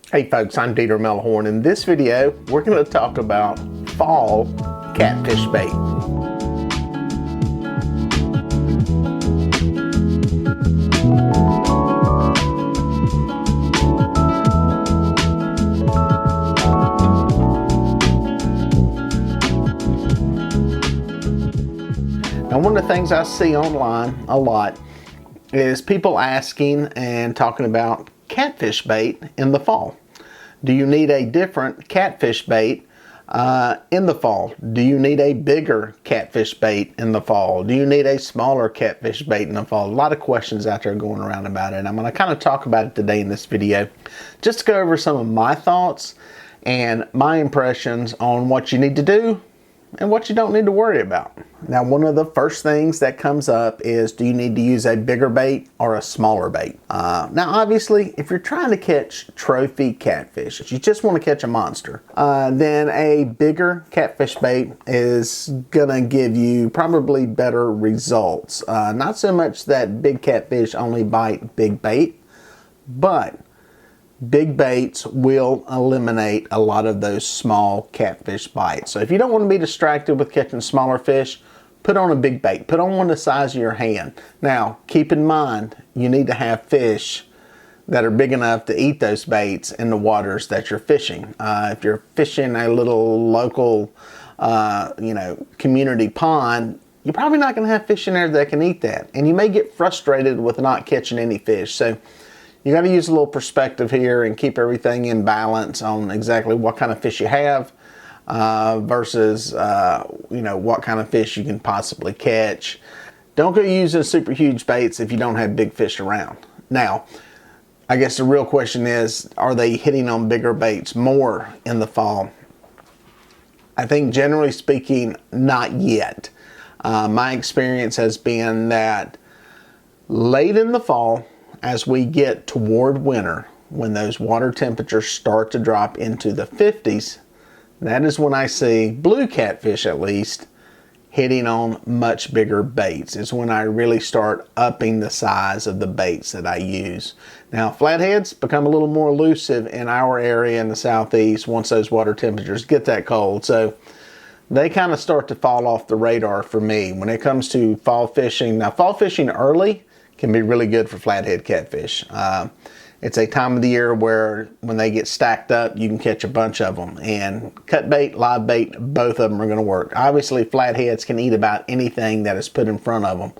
Hey folks, I'm Melhorn. In this video, we're going to talk about fall catfish bait. Now, one of the things I see online a lot is people asking and talking about catfish bait in the fall. Do you need a different catfish bait in the fall? Do you need a bigger catfish bait in the fall? Do you need a smaller catfish bait in the fall? A lot of questions out there going around about it, and I'm going to kind of talk about it today in this video, just to go over some of my thoughts and my impressions on what you need to do and what you don't need to worry about. Now, one of the first things that comes up is, do you need to use a bigger bait or a smaller bait? Now, obviously, if you're trying to catch trophy catfish, if you just want to catch a monster, then a bigger catfish bait is gonna give you probably better results. Not so much that big catfish only bite big bait, but big baits will eliminate a lot of those small catfish bites. So if you don't want to be distracted with catching smaller fish, put on a big bait. Put on one the size of your hand. Now, keep in mind, you need to have fish that are big enough to eat those baits in the waters that you're fishing. If you're fishing a little local, community pond, you're probably not going to have fish in there that can eat that. And you may get frustrated with not catching any fish. So you got to use a little perspective here and keep everything in balance on exactly what kind of fish you have versus what kind of fish you can possibly catch. Don't go using super huge baits if you don't have big fish around. Now, I guess the real question is, are they hitting on bigger baits more in the fall? I think generally speaking, not yet. My experience has been that late in the fall, as we get toward winter, when those water temperatures start to drop into the 50s, that is when I see blue catfish, at least, hitting on much bigger baits. It's when I really start upping the size of the baits that I use. Now, flatheads become a little more elusive in our area in the southeast once those water temperatures get that cold. So they kind of start to fall off the radar for me when it comes to fall fishing. Now, fall fishing early can be really good for flathead catfish. It's a time of the year where when they get stacked up, you can catch a bunch of them. And cut bait, live bait, both of them are going to work. Obviously, flatheads can eat about anything that is put in front of them.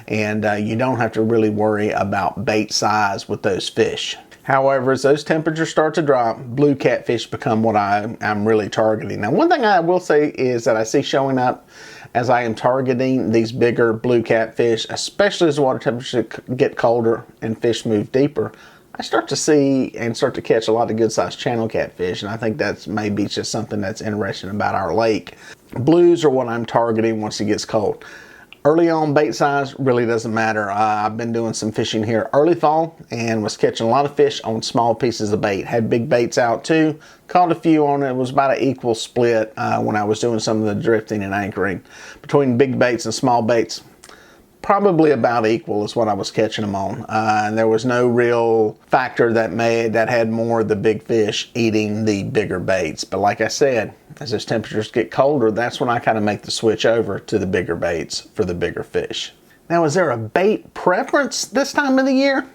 And you don't have to really worry about bait size with those fish. However, as those temperatures start to drop, blue catfish become what I'm really targeting. Now, one thing I will say is that I see showing up as I am targeting these bigger blue catfish, especially as the water temperatures get colder and fish move deeper, I start to see and start to catch a lot of good sized channel catfish, and I think that's maybe just something that's interesting about our lake. Blues are what I'm targeting once it gets cold. Early on, bait size really doesn't matter. I've been doing some fishing here early fall and was catching a lot of fish on small pieces of bait. Had big baits out too. Caught a few on it. It was about an equal split when I was doing some of the drifting and anchoring. Between big baits and small baits, probably about equal is what I was catching them on. And there was no real factor that had more of the big fish eating the bigger baits. But like I said, as those temperatures get colder, that's when I kind of make the switch over to the bigger baits for the bigger fish. Now, is there a bait preference this time of the year?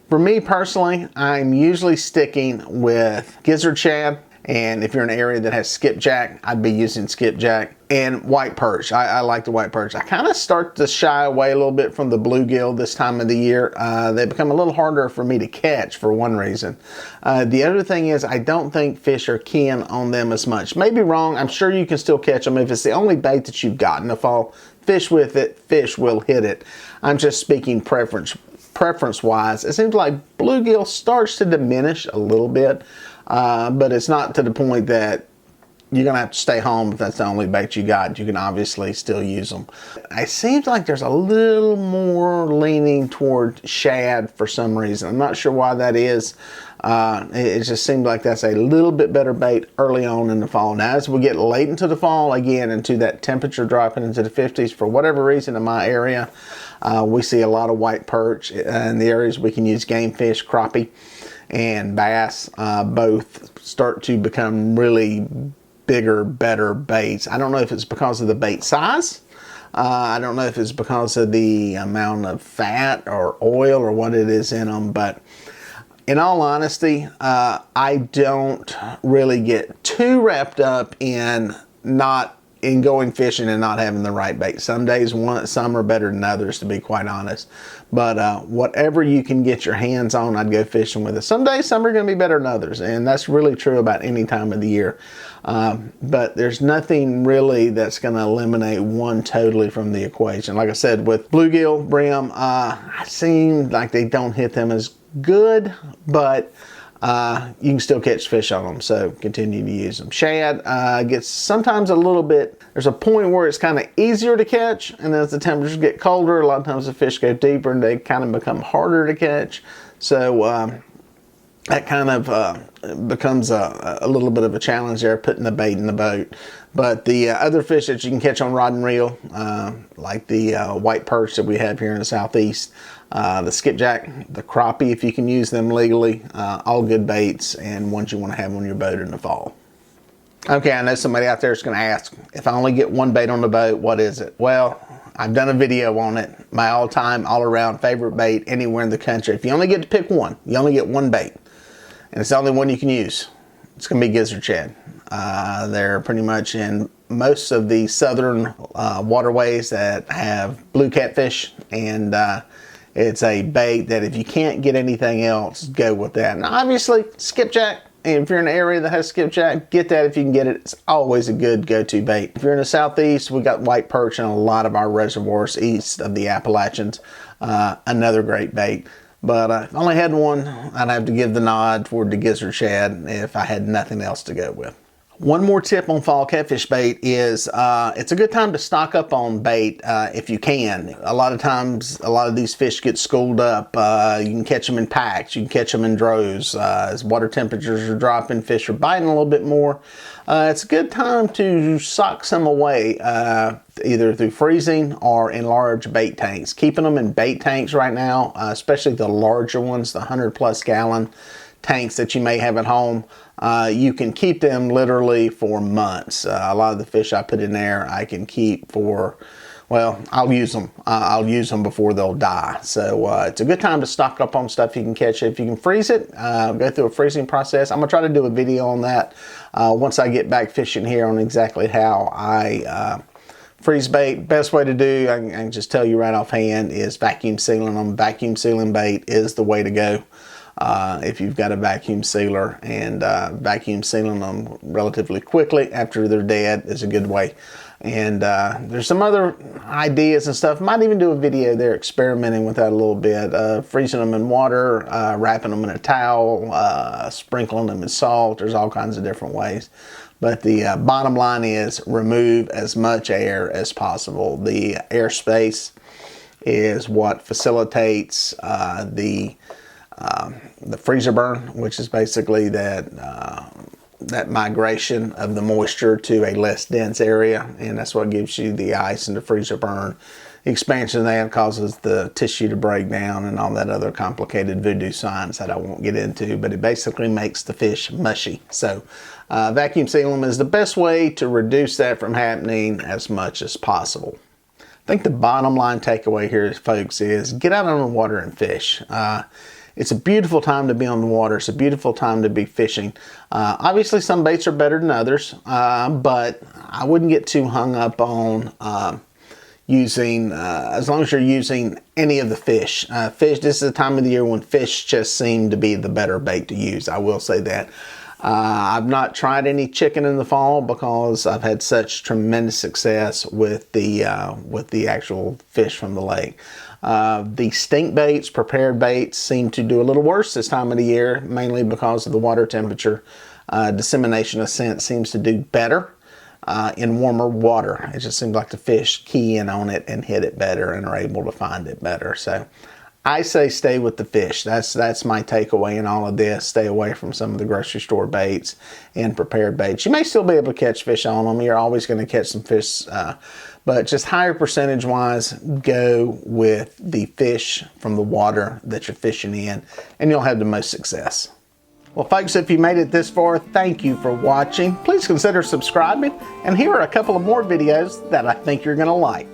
For me personally, I'm usually sticking with gizzard shad. And if you're in an area that has skipjack, I'd be using skipjack and white perch. I like the white perch. I kind of start to shy away a little bit from the bluegill this time of the year. They become a little harder for me to catch for one reason. The other thing is I don't think fish are keen on them as much. Maybe wrong. I'm sure you can still catch them. If it's the only bait that you've got in the fall, fish with it, fish will hit it. I'm just speaking preference-wise. It seems like bluegill starts to diminish a little bit. But it's not to the point that you're going to have to stay home if that's the only bait you got. You can obviously still use them. It seems like there's a little more leaning toward shad for some reason. I'm not sure why that is. It just seems like that's a little bit better bait early on in the fall. Now, as we get late into the fall, again, into that temperature dropping into the 50s, for whatever reason in my area, we see a lot of white perch in the areas we can use game fish, crappie. and bass both start to become really bigger, better baits. I don't know if it's because of the bait size. I don't know if it's because of the amount of fat or oil or what it is in them, but in all honesty, I don't really get too wrapped up in going fishing and not having the right bait. Some days, some are better than others, to be quite honest. But whatever you can get your hands on, I'd go fishing with it. Some days, some are going to be better than others, and that's really true about any time of the year. But there's nothing really that's going to eliminate one totally from the equation. Like I said, with bluegill, brim, I seem like they don't hit them as good, but you can still catch fish on them, so continue to use them. Shad gets sometimes a little bit, there's a point where it's kind of easier to catch, and as the temperatures get colder, a lot of times the fish go deeper and they kind of become harder to catch. So that kind of becomes a little bit of a challenge there, putting the bait in the boat. But the other fish that you can catch on rod and reel, like the white perch that we have here in the southeast, the skipjack, the crappie, if you can use them legally, all good baits and ones you want to have on your boat in the fall. Okay, I know somebody out there is going to ask, if I only get one bait on the boat, what is it? Well, I've done a video on it, my all-time, all-around favorite bait anywhere in the country. If you only get to pick one, you only get one bait, and it's the only one you can use. It's going to be gizzard shad. They're pretty much in most of the southern waterways that have blue catfish, and it's a bait that if you can't get anything else, go with that. Now, obviously, skipjack, and if you're in an area that has skipjack, get that if you can get it. It's always a good go-to bait. If you're in the southeast, we got white perch in a lot of our reservoirs east of the Appalachians. Another great bait. But if I only had one, I'd have to give the nod toward the gizzard shad if I had nothing else to go with. One more tip on fall catfish bait is it's a good time to stock up on bait if you can. A lot of times, a lot of these fish get schooled up. You can catch them in packs. You can catch them in droves. As water temperatures are dropping, fish are biting a little bit more. It's a good time to sock some away, either through freezing or in large bait tanks. Keeping them in bait tanks right now, especially the larger ones, the 100+ gallon tanks that you may have at home, you can keep them literally for months. A lot of the fish I put in there I can keep for, well, I'll use them. I'll use them before they'll die. So it's a good time to stock up on stuff you can catch. If you can freeze it, go through a freezing process. I'm going to try to do a video on that once I get back fishing here on exactly how I freeze bait. Best way to do, I can just tell you right offhand, is vacuum sealing them. Vacuum sealing bait is the way to go. If you've got a vacuum sealer, and vacuum sealing them relatively quickly after they're dead is a good way. And there's some other ideas and stuff. Might even do a video there experimenting with that a little bit. Freezing them in water, wrapping them in a towel, sprinkling them in salt. There's all kinds of different ways. But the bottom line is remove as much air as possible. The airspace is what facilitates the freezer burn, which is basically that migration of the moisture to a less dense area, and that's what gives you the ice and the freezer burn. The expansion of that causes the tissue to break down and all that other complicated voodoo science that I won't get into, but it basically makes the fish mushy. So vacuum seal them is the best way to reduce that from happening as much as possible. I think the bottom line takeaway here, folks, is get out on the water and fish. It's a beautiful time to be on the water. It's a beautiful time to be fishing. Obviously, some baits are better than others, but I wouldn't get too hung up on using, as long as you're using any of the fish. This is the time of the year when fish just seem to be the better bait to use. I will say that. I've not tried any chicken in the fall because I've had such tremendous success with the actual fish from the lake. The stink baits, prepared baits, seem to do a little worse this time of the year, mainly because of the water temperature. Dissemination of scent seems to do better in warmer water. It just seems like the fish key in on it and hit it better and are able to find it better. So I say stay with the fish. That's my takeaway in all of this. Stay away from some of the grocery store baits and prepared baits. You may still be able to catch fish on them. You're always going to catch some fish, but just higher percentage wise, go with the fish from the water that you're fishing in, and you'll have the most success. Well, folks, if you made it this far, thank you for watching. Please consider subscribing, and here are a couple of more videos that I think you're going to like.